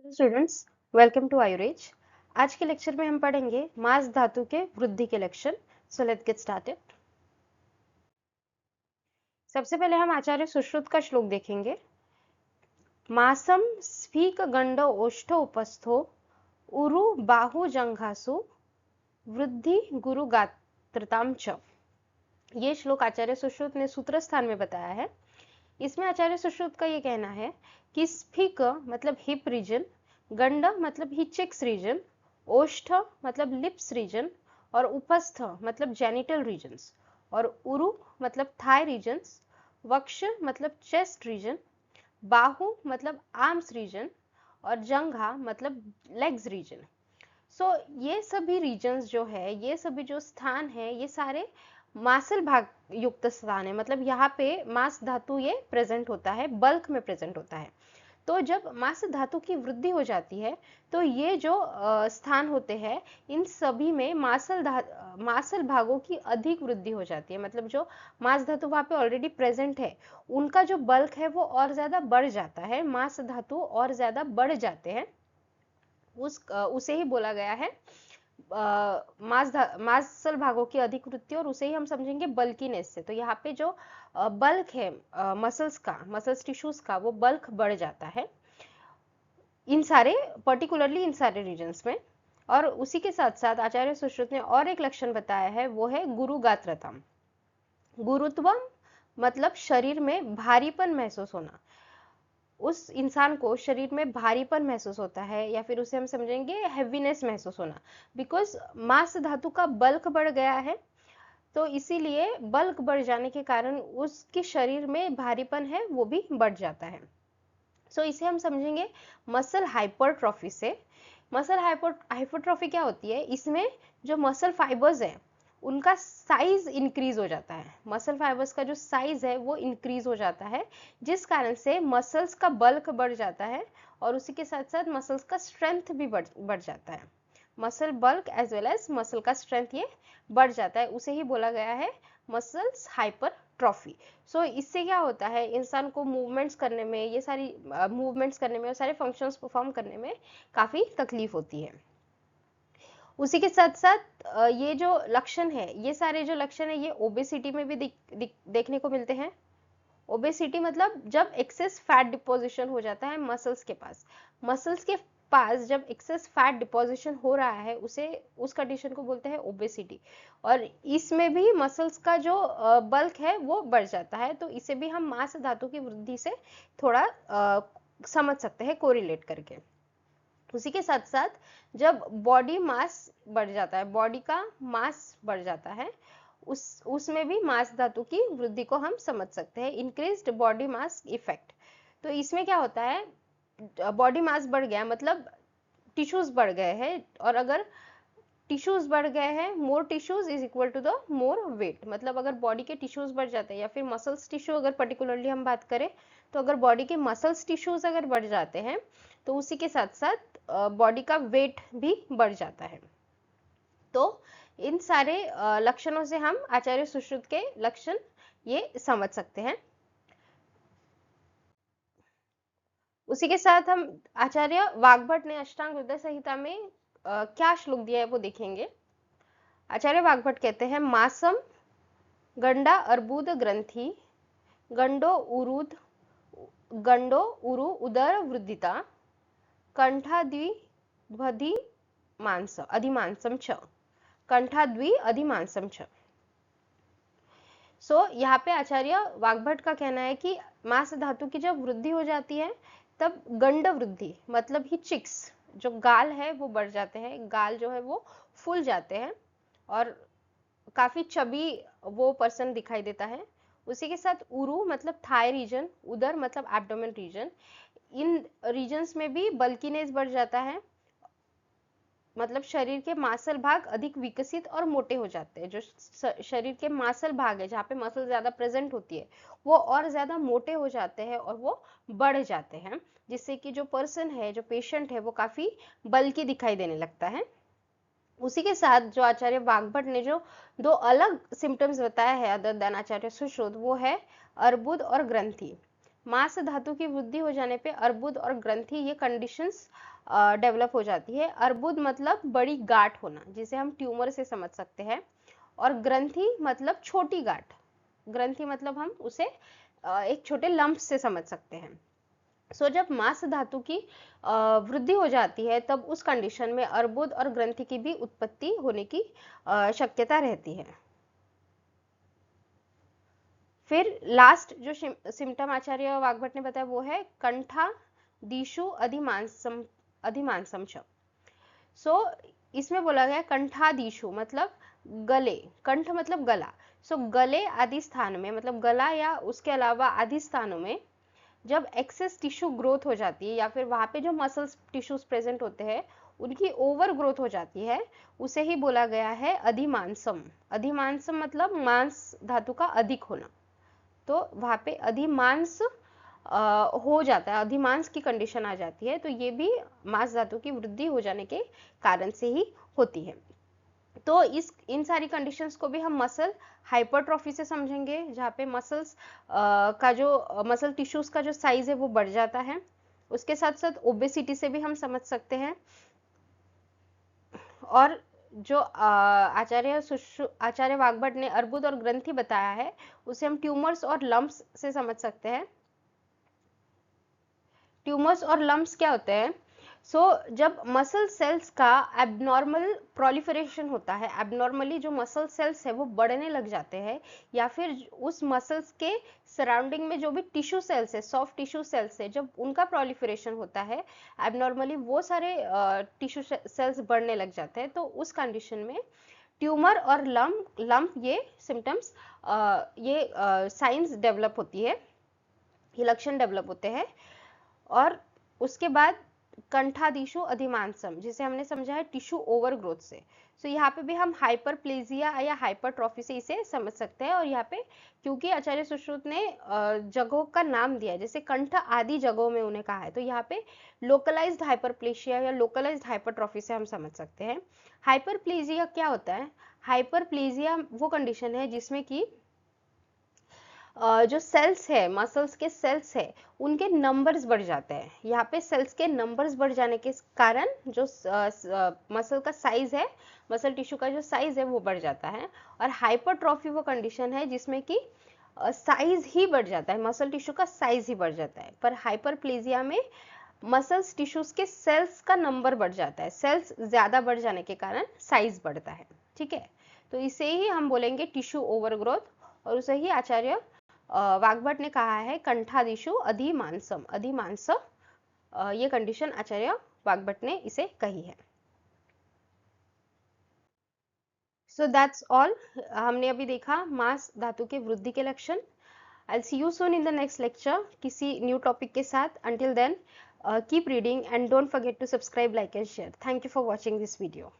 Students, welcome to आयुरेज। आज के lecture में हम पढ़ेंगे मांस धातु के वृद्धि के लक्षण। So let's get started. सबसे पहले हम आचार्य सुश्रुत का श्लोक देखेंगे। मासम स्फीक गंड ओष्ठो उपस्थो उरु बाहु जंघासु वृद्धि गुरु गात्रताम च। ये श्लोक आचार्य सुश्रुत ने सूत्र स्थान में बताया है। इसमें आचार्य सुश्रुत का ये कहना है कि स्फीक मतलब हिप रीजन, गंड मतलब ही चेक्स रीजन, ओष्ठ मतलब लिप्स रीजन और उपस्थ मतलब जेनिटल रीजन्स और उरु मतलब थाई रीजन्स, वक्ष मतलब चेस्ट रीजन, बाहु मतलब आर्म्स रीजन और जंघा मतलब लेग्स रीजन। सो ये सभी रीजन्स जो है, ये सभी जो स्थान है, ये सारे मांसल भाग युक्त स्थान है। मतलब यहाँ पे मांस धातु ये प्रेजेंट होता है, बल्क में प्रेजेंट होता है। तो जब मांस धातु की वृद्धि हो जाती है तो ये जो स्थान होते हैं, इन सभी में मांसल भागों की अधिक वृद्धि हो जाती है। मतलब जो मांस धातु वहां पे ऑलरेडी प्रेजेंट है, उनका जो बल्क है वो और ज्यादा बढ़ जाता है, मांस धातु और ज्यादा बढ़ जाते हैं। उसे ही बोला गया है मांसल भागों की अधिक वृद्धि, और उसे ही हम समझेंगे बल्कीनेस से। तो यहाँ पे जो बल्क है मसल्स टिश्यूज का, वो बल्क बढ़ जाता है पर्टिकुलरली इन सारे रीजन्स में। और उसी के साथ साथ आचार्य सुश्रुत ने और एक लक्षण बताया है, वो है गुरुगात्रता। गुरुत्वम मतलब शरीर में भारीपन महसूस होना। उस इंसान को शरीर में भारीपन महसूस होता है, या फिर उसे हम समझेंगे हैवीनेस महसूस होना, बिकॉज मांस धातु का बल्क बढ़ गया है। तो इसीलिए बल्क बढ़ जाने के कारण उसके शरीर में भारीपन है वो भी बढ़ जाता है। सो इसे हम समझेंगे मसल हाइपरट्रॉफी से। मसल हाइपरट्रॉफी क्या होती है? इसमें जो मसल फाइबर्स है उनका साइज इंक्रीज हो जाता है। मसल फाइबर्स का जो साइज है वो इंक्रीज हो जाता है, जिस कारण से मसल्स का बल्क बढ़ जाता है और उसी के साथ साथ मसल्स का स्ट्रेंथ भी बढ़ जाता है। Muscle bulk as well as muscle का स्ट्रेंथ ये बढ़ जाता है, उसे ही बोला गया है मसल्स हाइपरट्रॉफी। सो इससे क्या होता है, इंसान को मूवमेंट्स करने में, ये सारी मूवमेंट्स करने में और सारे फंक्शंस परफॉर्म करने में काफी तकलीफ होती है। उसी के साथ साथ ये जो लक्षण है, ये सारे जो लक्षण है, ये ओबेसिटी में भी देखने को मिलते हैं। ओबेसिटी मतलब जब एक्सेस फैट डिपोजिशन हो जाता है मसल्स के पास जब एक्सेस फैट डिपोजिशन हो रहा है, उस कंडीशन को बोलते हैं ओबेसिटी। और इसमें भी मसल्स का जो बल्क है वो बढ़ जाता है। तो इसे भी हम मांस धातु की वृद्धि से थोड़ा समझ सकते हैं कोरिलेट करके। उसी के साथ साथ जब बॉडी मास बढ़ जाता है, बॉडी का मास बढ़ जाता है, उसमें भी मांस धातु की वृद्धि को हम समझ सकते हैं, इंक्रीज्ड बॉडी मास इफेक्ट। तो इसमें क्या होता है, बॉडी मास बढ़ गया मतलब टिश्यूज बढ़ गए हैं, और अगर टिश्यूज बढ़ गए हैं, more tissues is equal to the more weight. मतलब अगर बॉडी के टिश्यूज बढ़ जाते हैं, या फिर मसल्स टिश्यू अगर पर्टिकुलरली हम बात करें, तो अगर बॉडी के मसल्स टिश्यूज अगर बढ़ जाते हैं तो उसी के साथ साथ बॉडी का वेट भी बढ़ जाता है। तो इन सारे लक्षणों से हम आचार्य सुश्रुत के लक्षण ये समझ सकते हैं। उसी के साथ हम आचार्य वाग्भट ने अष्टांग हृदय संहिता में क्या श्लोक दिया है वो देखेंगे। आचार्य वाग्भट कहते हैं, मासम गंडा अर्बुद ग्रंथि गंडो उरु उदर वृद्धिता कंठाद्विधि मांस अधिमांसम छ। कंठाद्वि अधिमांसम छ। सो यहाँ पे आचार्य वाग्भट का कहना है कि मांस धातु की जब वृद्धि हो जाती है तब गंड वृद्धि मतलब ही चिक्स, जो गाल है वो बढ़ जाते हैं, गाल जो है वो फूल जाते हैं और काफी चबी वो पर्सन दिखाई देता है। उसी के साथ उरु मतलब थाई रीजन, उदर मतलब एब्डोमेन रीजन, इन रीजन्स में भी बल्कीनेस बढ़ जाता है। मतलब शरीर के मांसल भाग अधिक विकसित और मोटे हो जाते हैं। जो शरीर के मांसल भाग है, जहाँ पे मसल ज्यादा प्रेजेंट होती है, वो और ज्यादा मोटे हो जाते हैं और वो बढ़ जाते हैं, जिससे कि जो पर्सन है, जो पेशेंट है, वो काफी बल्कि दिखाई देने लगता है। उसी के साथ जो आचार्य वाग्भट ने जो दो अलग सिम्टम्स बताया है अदर देन आचार्य सुश्रुत, वो है अर्बुद और ग्रंथि। मांस धातु की वृद्धि हो जाने पे अर्बुद और ग्रंथि ये कंडीशंस डेवलप हो जाती है। अर्बुद मतलब बड़ी गांठ होना, जिसे हम ट्यूमर से समझ सकते हैं, और ग्रंथि मतलब छोटी गांठ। ग्रंथि मतलब हम उसे एक छोटे लंप से समझ सकते हैं। सो जब मांस धातु की वृद्धि हो जाती है, तब उस कंडीशन में अर्बुद और ग्रंथि की भी उत्पत्ति होने की शक्यता रहती है। फिर लास्ट जो सिम्टम आचार्य वाग्भट ने बताया वो है कंठा दिशु अधिमांसम अधिमांसम च। सो इसमें बोला गया कंठादिशु मतलब गले, कंठ मतलब गला। सो गले आदि स्थान में, मतलब गला या उसके अलावा आदि स्थानों में जब एक्सेस टिश्यू ग्रोथ हो जाती है, या फिर वहां पे जो मसल्स टिश्यूज प्रेजेंट होते हैं उनकी ओवर ग्रोथ हो जाती है, उसे ही बोला गया है अधिमांसम। अधिमांसम मतलब मांस धातु का अधिक होना। तो वहां पे अधिमांस हो जाता है, अधिमांस की कंडीशन आ जाती है, तो ये भी मांस धातु की वृद्धि हो जाने के कारण से ही होती है। तो इस इन सारी कंडीशंस को भी हम मसल हाइपरट्रॉफी से समझेंगे, जहाँ पे मसल्स का जो मसल टिश्यूज का जो साइज है वो बढ़ जाता है। उसके साथ साथ ओबेसिटी से भी हम समझ सकते हैं। और जो आचार्य वाग्भट ने अर्बुद और ग्रंथि बताया है, उसे हम ट्यूमर्स और लंप्स से समझ सकते हैं। ट्यूमर्स और लंप्स क्या होते हैं? जब मसल सेल्स का एबनॉर्मल प्रोलिफरेशन होता है, एबनॉर्मली जो मसल सेल्स है वो बढ़ने लग जाते हैं, या फिर उस मसल्स के सराउंडिंग में जो भी टिश्यू सेल्स है, सॉफ्ट टिश्यू सेल्स है, जब उनका प्रोलिफरेशन होता है एबनॉर्मली, वो सारे टिश्यू सेल्स बढ़ने लग जाते हैं, तो उस कंडीशन में ट्यूमर और लंप ये सिम्टम्स, ये साइंस डेवलप होती है, ये लक्षण डेवलप होते हैं। और उसके बाद कंठादिशु अधिमांसम, जिसे हमने समझा है टिश्यू ओवर ग्रोथ से। सो यहाँ पे भी हम हाइपरप्लेजिया या हाइपरट्रॉफी से इसे समझ सकते हैं। और यहाँ पे क्योंकि आचार्य सुश्रुत ने जगहों का नाम दिया है, जैसे कंठ आदि जगहों में उन्हें कहा है, तो यहाँ पे लोकलाइज्ड हाइपरप्लेशिया या लोकलाइज्ड हाइपरट्रॉफी से हम समझ सकते हैं। हाइपरप्लेजिया क्या होता है? हाइपरप्लेजिया वो कंडीशन है जिसमें कि जो सेल्स है, मसल्स के सेल्स है, उनके नंबर्स बढ़ जाते हैं। यहाँ पे सेल्स के नंबर्स बढ़ जाने के कारण जो मसल का साइज है, मसल टिश्यू का जो साइज है वो बढ़ जाता है। और हाइपरट्रॉफी वो कंडीशन है जिसमें कि साइज ही बढ़ जाता है, मसल टिश्यू का साइज ही बढ़ जाता है। पर हाइपरप्लेजिया में मसल्स टिश्यूज के सेल्स का नंबर बढ़ जाता है, सेल्स ज्यादा बढ़ जाने के कारण साइज बढ़ता है। ठीक है, तो इसे ही हम बोलेंगे टिश्यू ओवरग्रोथ। और उसे ही आचार्य वाग्भट ने कहा है कंठादिशु अधिमांसम, अधिमांस, ये कंडीशन आचार्य वाग्भट ने इसे कही है। So that's all. हमने अभी देखा मांस धातु के वृद्धि के लक्षण। I'll see you soon in the next lecture किसी न्यू टॉपिक के साथ। Until then, keep reading and don't forget to subscribe, like and share. Thank you for watching this video.